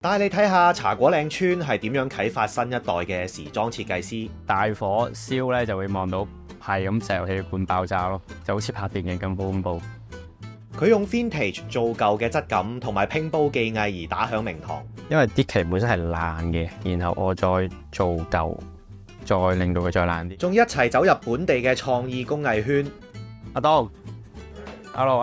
帶你睇下茶果嶺村係點樣啟發新一代嘅時裝設計師。大火燒咧就會望到係咁石油氣罐爆炸咯，就好似拍電影咁好恐怖。佢用 vintage 做舊嘅質感同埋拼布技藝而打響名堂。因為啲旗本身係爛嘅，然後我再做舊，再令到佢再爛啲。仲一齊走入本地嘅創意工藝圈。阿東 ，hello，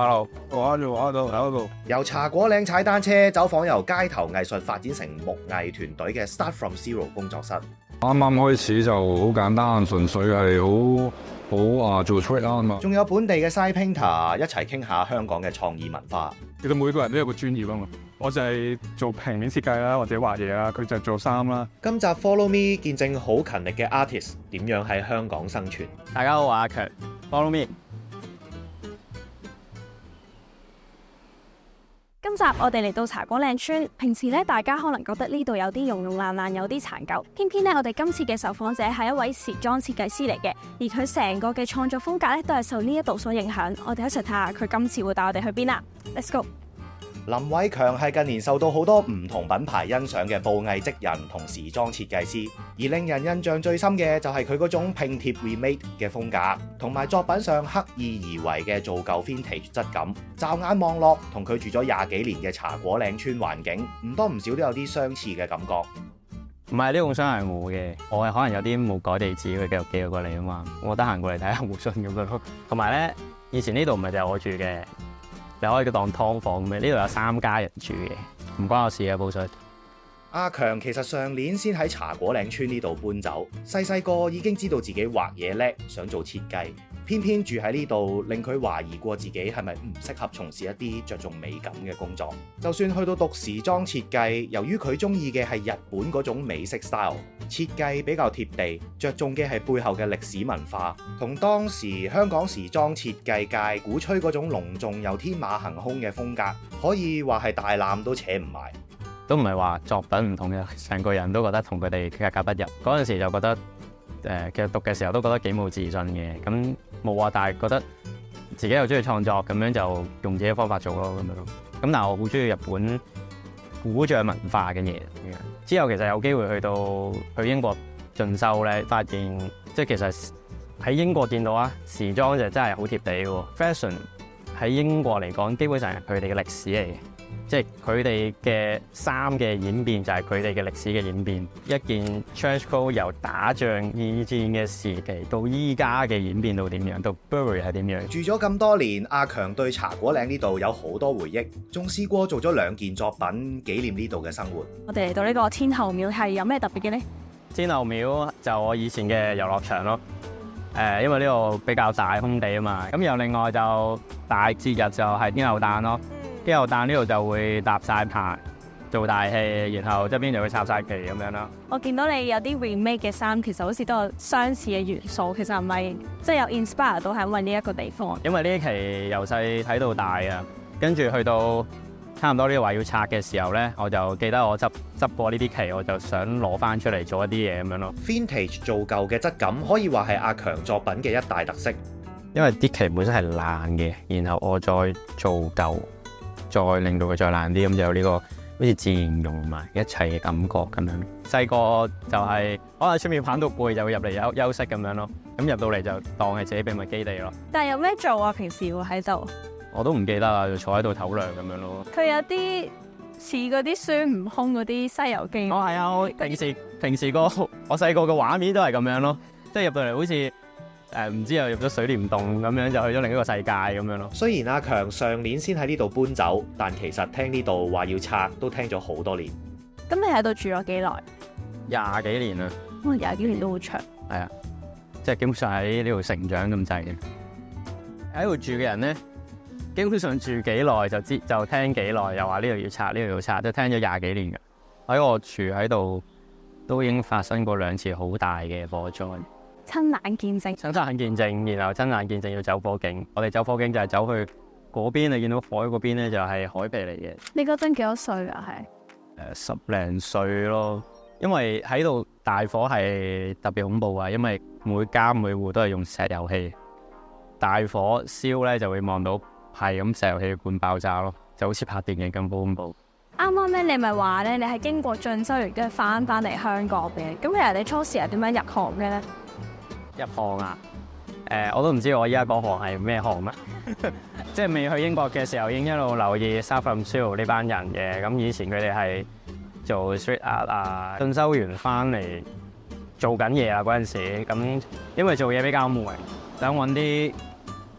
我喺度。由茶果嶺踩單車走訪由街頭藝術發展成木藝團隊嘅 Start From Zero 工作室。啱啱開始就好簡單，純粹係好做 street art 啊嘛。仲有本地嘅 side painter 一齊傾下香港嘅創意文化。其實每個人都有個專業啊嘛，我就係做平面設計啦，或者畫嘢啦，佢就做衫啦。今集 Follow Me 見證好勤力嘅 artist 點樣喺香港生存。大家好，我係阿強 ，Follow me。今集我哋嚟到茶果嶺村，平時咧大家可能覺得呢度有啲溶溶爛爛，有啲殘舊。偏偏咧我哋今次嘅受訪者係一位時裝設計師嚟嘅，而佢成個嘅創作風格咧都係受呢一度所影響。我哋一齊睇下佢今次會帶我哋去邊啦 ！Let's go！林偉強係近年受到好多唔同品牌欣賞嘅布藝職人同時裝設計師，而令人印象最深嘅就係佢嗰種拼貼 remade 嘅風格，同埋作品上刻意而為嘅做舊 vintage 質感。驟眼望落，同佢住咗20幾年嘅茶果嶺村環境唔多唔少都有啲相似嘅感覺。唔係呢棟箱係我嘅，我係可能有啲冇改地址，佢繼續寄咗過嚟啊嘛。我得閒過嚟睇下互信咁樣咯。同埋咧，以前呢度唔係就係我住嘅。你可以當劏房咁樣，呢度有3家人住嘅，唔關我事嘅，報稅。阿強其實上年先喺茶果嶺村呢度搬走，細個已經知道自己畫嘢叻，想做設計，偏偏住喺呢度，令佢懷疑過自己係咪唔適合從事一啲着重美感嘅工作。就算去到讀時裝設計，由於佢中意嘅係日本嗰種美式 style， 設計比較貼地，着重嘅係背後嘅歷史文化，同當時香港時裝設計界鼓吹嗰種隆重又天馬行空嘅風格，可以話係大纜都扯唔埋。都唔係話作品唔同嘅，成個人都覺得同佢哋格格不入。嗰陣時就覺得，其實讀嘅時候都覺得幾冇自信嘅。咁冇話，但係覺得自己又中意創作，咁樣就用自己嘅方法做咯，咁樣咯。咁但係我好中意日本古著文化嘅嘢。之後其實有機會去英國進修咧，發現即係其實喺英國見到啊，時裝就真係好貼地嘅。Fashion 喺英國嚟講，基本上係佢哋嘅歷史嚟嘅。即係佢哋嘅衫嘅演變就係佢哋嘅歷史嘅演變。一件 trench coat 由打仗二戰嘅時期到依家嘅演變到點樣，到 Burberry 係點樣。住咗咁多年，阿強對茶果嶺呢度有好多回憶，仲試過做咗2件作品紀念呢度嘅生活。我哋嚟到呢個天后廟係有咩特別嘅呢？天后廟就我以前嘅遊樂場咯。因為呢度比較大空地啊嘛。咁又另外就大節日就係天后誕咯。天后誕呢度就會搭晒棚做大戲，然後側邊就會插晒旗咁樣啦。我見到你有啲 remake 嘅衫，其實好似都有相似嘅元素，其實係咪即係有 inspire 到係因為呢一個地方？因為呢一期由細睇到大啊，跟住去到差唔多呢個位要拆嘅時候咧，我就記得我執過呢啲旗，我就想攞翻出嚟做一啲嘢咁樣咯。Vintage 做舊嘅質感可以話係阿強作品嘅一大特色，因為啲旗本身係爛嘅，然後我再做舊。再令到佢再爛啲，咁就有呢個好似自然融埋一齊嘅感覺咁樣。細個就係可能喺出面玩到攰，就會入嚟休息咁樣咯。咁入到嚟就當係自己秘密基地咯。但係有咩做啊？平時會喺度？我都唔記得啦，就坐喺度唞涼咁樣咯。佢有啲似嗰啲孫悟空嗰啲《西遊記》。係啊，我平時我細個嘅畫面都係咁樣咯，即係入到嚟好似。唔知又入咗水簾洞咁樣，就去咗另一個世界咁樣咯。雖然阿強上年先喺呢度搬走，但其實聽呢度話要拆都聽咗好多年。咁你喺度住咗幾耐？20幾年啦。20幾年都好長。係啊，即係基本上喺呢度成長咁滯嘅。喺度住嘅人咧，基本上住幾耐就聽幾耐，又話呢度要拆，呢度要拆，都聽咗20幾年嘅。喺我住喺度都已經發生過2次好大嘅火災。親眼見證，親眼見證，然後親眼見證要走火警。我哋走火警就係走去嗰邊，你見到海嗰邊咧就係海皮嚟嘅。你嗰陣幾多歲啊？係10零歲咯。因為喺度大火係特別恐怖啊，因為每家每戶都係用石油氣。大火燒咧就會望到係咁石油氣罐爆炸咯，就好似拍電影咁好恐怖。啱啱咧，你咪話咧，你係經過進修完跟住翻嚟香港嘅。咁其實你初時係點樣入行嘅咧？入行啊？我都唔知我依家嗰行係咩行咩，即係未去英國嘅時候已經一路留意 Start From Zero 呢班人嘅。咁以前佢哋係做 street art 啊，進修完翻嚟做緊嘢啊嗰陣時，咁因為做嘢比較悶，想揾啲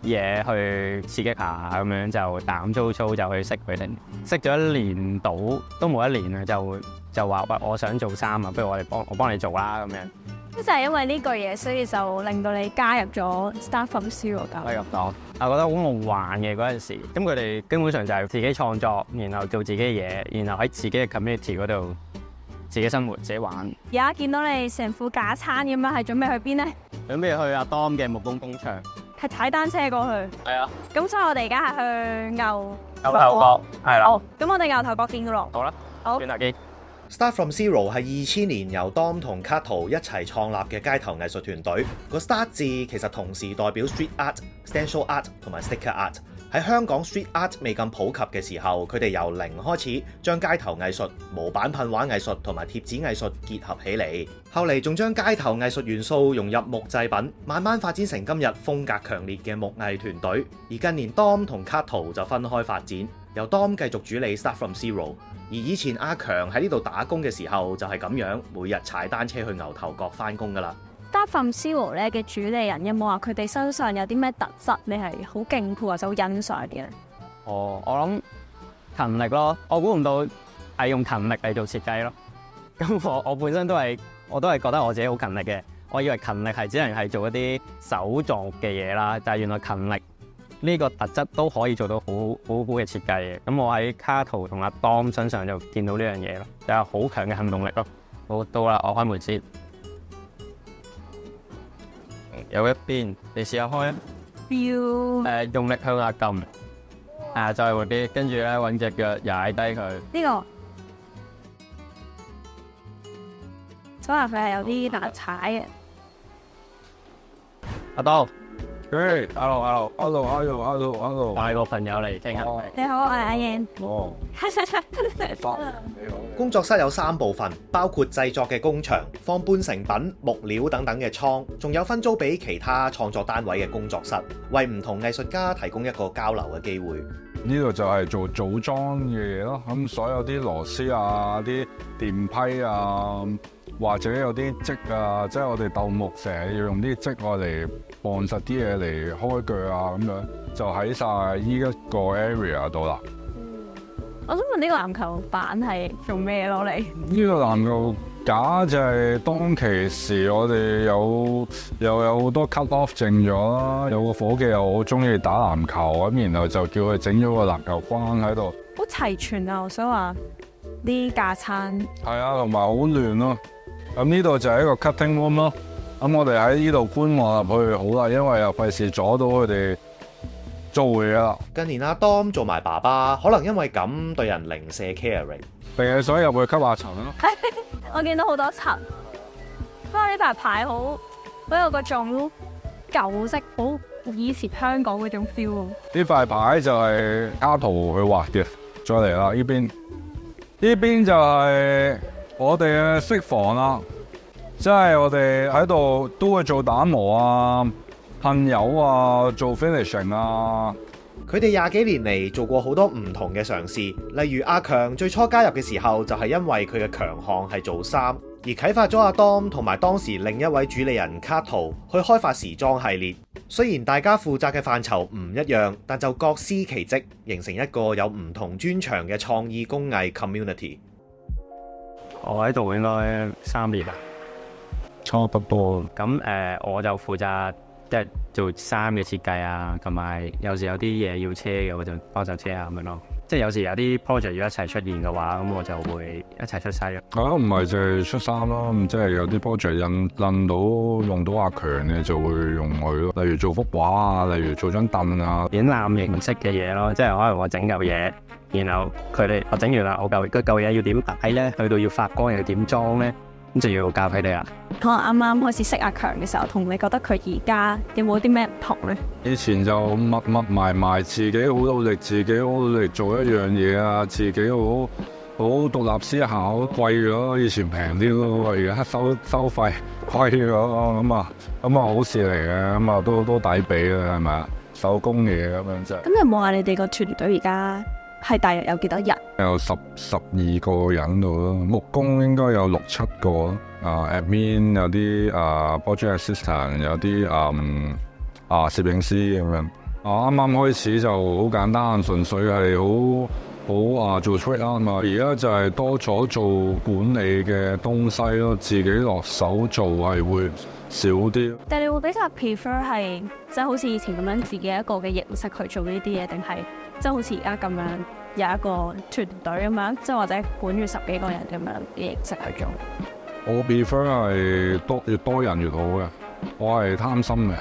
嘢去刺激下，咁樣就膽粗粗就去識佢哋，識咗1年到都冇1年啊，就話喂，我想做衫啊，不如我幫你做啦咁樣。就係因為呢句嘢，所以就令到你加入咗 Start From Zero 㗎。可以咁講，我覺得好夢幻嘅嗰陣時。咁佢哋基本上就係自己創作，然後做自己嘅嘢，然後喺自己嘅 community 嗰度自己生活、自己玩。而家見到你成副架撐咁樣，係準備去邊呢？準備去阿 Dom 嘅木工工場。係踩單車過去。係啊。咁所以我哋而家係去牛頭角。係啦。好，咁我哋牛頭角見㗎咯。好啦。好。轉頭見。Start From Zero 係2000年由 Dom 同 Kato 一齊創立嘅街頭藝術團隊。個 Start 字其實同時代表 Street Art、Stencil Art 同埋 Sticker Art。喺香港 Street Art 未咁普及嘅時候，佢哋由零開始將街頭藝術、模板噴畫藝術同埋貼紙藝術結合起嚟。後嚟仲將街頭藝術元素融入木製品，慢慢發展成今日風格強烈嘅木藝團隊。而近年 Dom 同 Kato 就分開發展，由 Dom 繼續主理 Start From Zero。而以前阿強喺呢度打工嘅時候就係咁樣，每日踩單車去牛頭角返工㗎啦。Start From Zero 咧嘅主理人有冇話佢哋身上有啲咩特質你係好敬佩或者好欣賞嘅咧？我諗勤力咯，我估唔到係用勤力嚟做設計咯。咁我本身我都係覺得我自己好勤力嘅，我以為勤力係只能係做一啲手作嘅嘢啦，但係原來勤力呢個特質都可以做到好嘅設計嘅。咁我喺卡圖同阿 Dom 身上就見到呢樣嘢咯，就有好強嘅行動力咯。好到啦，我開門先。有一邊，你試下開啊！用力向下撳，再活啲，跟住咧揾隻腳踩低佢。呢個所以佢係有啲難踩嘅。阿東，嘿，hello，帶個朋友嚟傾下。你好，我係阿燕。哦。工作室有3部分，包括製作嘅工場、放半成品、木料等等嘅倉，仲有分租俾其他創作單位嘅工作室，為唔同藝術家提供一個交流嘅機會。呢度就係做組裝嘅嘢咯，咁所有啲螺絲啊、啲電批啊，或者有啲織啊，即係我哋鬥木成日要用啲織我嚟綁實啲嘢嚟開腳啊，咁樣就喺晒依一個 area 度啦。我想問呢個籃球板係做咩攞嚟？呢個籃球架就係當其時我哋又有好多 cut off 剩咗啦，有個伙計又好中意打籃球咁，然後就叫佢整咗個籃球框喺度。好齊全啊！我想話啲架撐係啊，同埋好亂咯。咁呢度就係一個 cutting room 咯。咁我哋喺呢度搬我入去好啦，因為又費事阻到佢哋做嘢啦。近年阿 Dom 做埋爸爸，可能因為咁對人零舍 caring，定係想入去吸下塵咯。我見到好多塵，不過呢排牌好有嗰種舊式，好以前香港嗰種 feel。呢塊牌就係卡圖去畫嘅。再嚟啦，呢邊就係我哋嘅飾房啦，即係我哋喺度都會做打磨啊、噴油啊、做 finishing 啊。佢哋20幾年嚟做過好多唔同嘅嘗試，例如阿強最初加入嘅時候就係因為佢嘅強項係做衫，而啟發咗阿 Dom 同埋當時另一位主理人卡圖去開發時裝系列。雖然大家負責嘅範疇唔一樣，但就各司其職，形成一個有唔同專長嘅創意工藝 community。我喺度應該3年啦，差不多。咁我就負責即係做衫嘅設計啊，同埋有時有啲嘢要車嘅，我就幫手車下咁樣咯。即係有時有啲 project 要一齊出現嘅話，咁我就會一齊出晒嘅。唔係就係出衫咯，咁即係有啲 project 用到阿強嘅就會用佢咯。例如做幅畫啊，例如做張凳啊，展覽形式嘅嘢咯，即係可能我整嚿嘢，然後我整完啦，我嚿嘢要點擺咧，去到要發光又要點裝咧，咁就要教佢哋啦。可能啱啱開始識阿強嘅時候，同你覺得佢而家有冇啲咩唔同咧？以前就密埋，自己好努力，自己好努力做一樣嘢啊，自己好好獨立思考，貴咗，以前平啲咯，而家收費貴咗，咁啊好事嚟嘅，咁啊都抵俾嘅，係咪啊？手工嘢咁樣啫。咁有冇話你哋個團隊而家係大約有幾多人？有12個人度咯，木工應該有6、7個admin 有啲project assistant， 有啲攝影師咁樣。啱啱開始就好簡單，純粹係好做 trade 啊嘛。而家就係多咗做管理嘅東西咯，自己落手做係會少啲。但係你會比較 prefer 係即係好似以前咁樣自己一個嘅形式去做呢啲嘢，定係即係好似而家咁樣有一個團隊咁樣，即係或者管住10幾個人咁樣嘅形式去做？我 prefer 係越多人越好嘅，我係貪心嘅。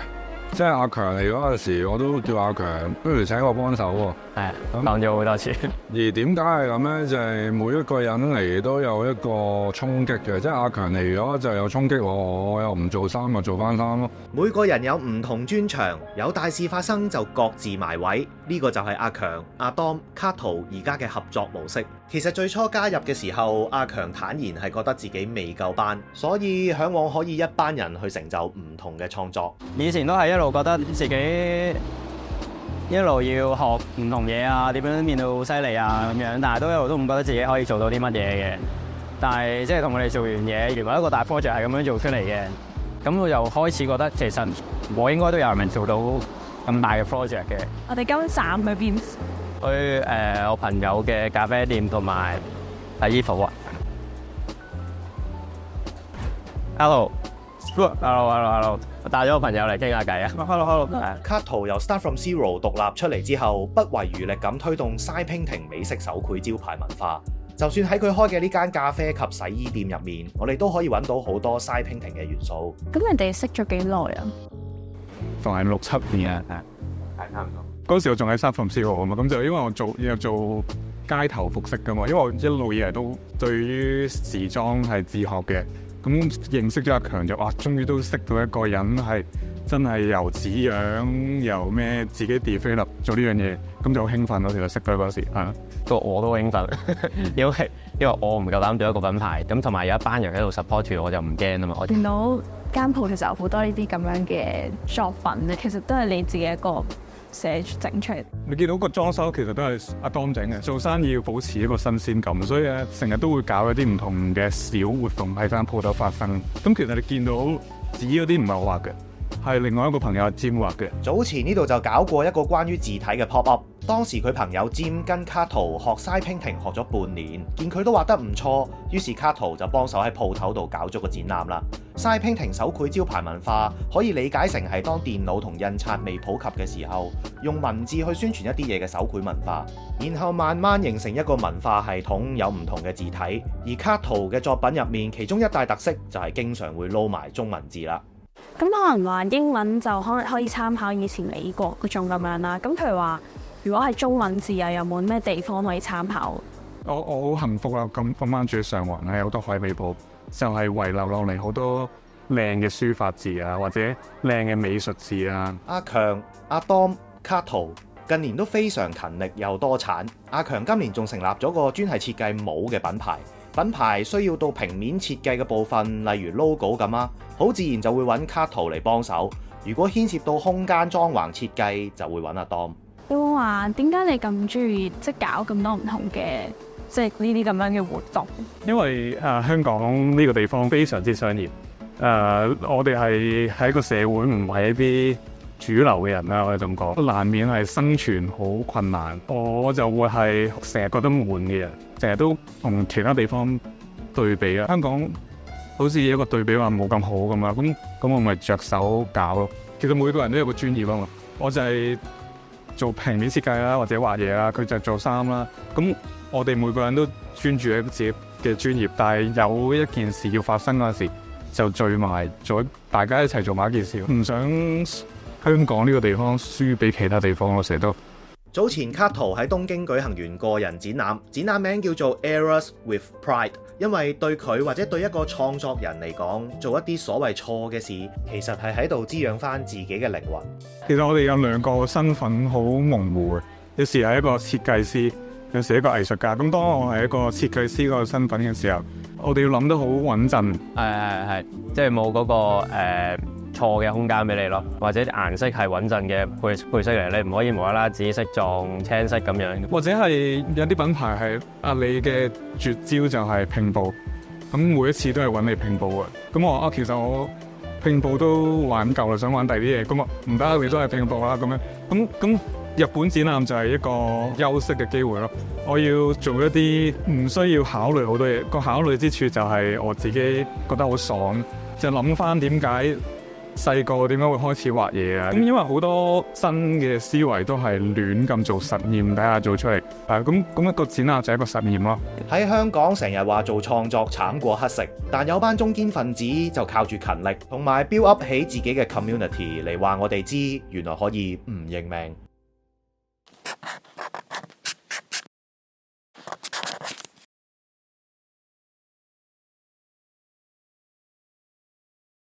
即係阿強嚟嗰陣時，我都叫阿強，不如請我幫手喎。係啊，講咗好多次。而點解係咁咧？就係每一個人嚟都有一個衝擊嘅，即係阿強嚟咗就有衝擊我又唔做衫，就做翻衫咯。每個人有唔同專長，有大事發生就各自埋位，呢個就係阿強、阿當、卡圖而家嘅合作模式。其實最初加入嘅時候，阿強坦然係覺得自己未夠班，所以嚮往可以一班人去成就唔同嘅創作。以前都係一路覺得自己一路要學唔同嘢啊，點樣變到好犀利啊咁樣，但係都一路都唔覺得自己可以做到啲乜嘢嘅。但係即係同佢哋做完嘢，原來一個大 project 係咁樣做出嚟嘅，咁我又開始覺得其實我應該都有人做到咁大嘅 project 嘅。我哋今站去邊？去我朋友嘅咖啡店同埋洗衣服啊。Hello，我帶咗個朋友嚟傾下偈啊。Hello。卡圖由 Start From Zero 獨立出嚟之後，不遺餘力咁推動 Side Painting 美式手繪招牌文化。就算喺佢開嘅呢間咖啡及洗衣店入面，我哋都可以揾到好多 Side Painting 嘅元素。咁你哋識咗幾耐啊？仲係6、7年啊，係差唔多。嗰時我仲喺Start From Zero啊嘛，咁就因為我做街頭服飾噶嘛，因為我一路以嚟都對於時裝係自學嘅，咁認識咗阿強就終於都識到一個人係真係由紙樣由咩自己 develop 做呢樣嘢，咁就好興奮咯，其實識佢嗰時係。我都興奮，因為我唔夠膽做一個品牌，咁同埋有一班人喺度 support 住，我就唔驚啊嘛。我見到間鋪其實有好多呢啲咁樣嘅作品咧，其實都係你自己一個寫整出嚟。你見到個裝修其實都係阿當整嘅，做生意要保持一個新鮮感，所以咧成日都會搞一啲唔同嘅小活動喺間鋪頭發生。咁其實你見到紙嗰啲唔係我畫嘅，係另外一個朋友阿占畫嘅。早前呢度就搞過一個關於字體嘅 pop up，當時佢朋友占跟卡圖學 Side Painting 學咗半年，見佢都畫得唔錯，於是卡圖就幫手喺鋪頭度搞咗個展覽啦。Side Painting 手繪招牌文化可以理解成係當電腦同印刷未普及嘅時候，用文字去宣傳一啲嘢嘅手繪文化，然後慢慢形成一個文化系統，有唔同嘅字體。而卡圖嘅作品入面，其中一大特色就係經常會撈埋中文字啦。咁可能話英文就可以參考以前美國嗰種咁樣啦。咁譬如話，如果係中文字又有冇咩地方可以參考？我好幸福啦！咁啱住上環係好多海味鋪，就係遺留落嚟好多靚嘅書法字啊，或者靚嘅美術字啊。阿強、阿當、卡圖近年都非常勤力又多產。阿強今年仲成立咗個專係設計帽嘅品牌。品牌需要到平面設計嘅部分，例如 logo 咁啊，好自然就會揾卡圖嚟幫手。如果牽涉到空間裝潢設計，就會揾阿當。有冇話點解你咁中意即係搞咁多唔同嘅即係呢啲咁樣嘅活動？因為香港呢個地方非常之商業，我哋係喺個社會唔係一啲主流嘅人啦，我哋咁講，難免係生存好困難。我就會係成日覺得悶嘅人，成日都同其他地方對比啊。香港好似一個對比話冇咁好咁啊，咁我咪着手搞咯。其實每個人都有個專業啊嘛，我就係做平面設計啦，或者畫嘢啦，佢就做衫啦。咁我哋每個人都專注喺自己嘅專業，但係有一件事要發生嗰陣時，就聚埋做，大家一齊做埋一件事。唔想香港呢個地方輸俾其他地方，我成日都。早前卡圖喺東京舉行完個人展覽，展覽名叫做 Errors with Pride， 因為對佢或者對一個創作人嚟講，做一啲所謂錯嘅事，其實係喺度滋養翻自己嘅靈魂。其實我哋有兩個身份好模糊嘅，有時係一個設計師，有時一個藝術家。咁當我係一個設計師個身份嘅時候，我哋要諗得好穩陣。係，即係冇嗰個錯嘅空間俾你咯，或者顏色係穩陣嘅配色嚟，你唔可以無啦啦紫色撞青色咁樣。或者係有啲品牌係你嘅絕招就係拼布，咁每一次都係揾你拼布嘅。咁我話其實我拼布都玩夠啦，想玩第啲嘢，咁啊唔得，你都係拼布啦咁樣。咁日本展覽就係一個休息嘅機會咯。我要做一啲唔需要考慮好多嘢，個考慮之處就係我自己覺得好爽，就諗翻點解細個點解會開始畫嘢啊？咁因為好多新嘅思維都係亂咁做實驗，睇下做出嚟。咁一個展覽就係一個實驗咯。喺香港成日話做創作慘過乞食，但有班中堅分子就靠住勤力同埋 build up 起自己嘅 community 嚟話我哋知，原來可以唔認命。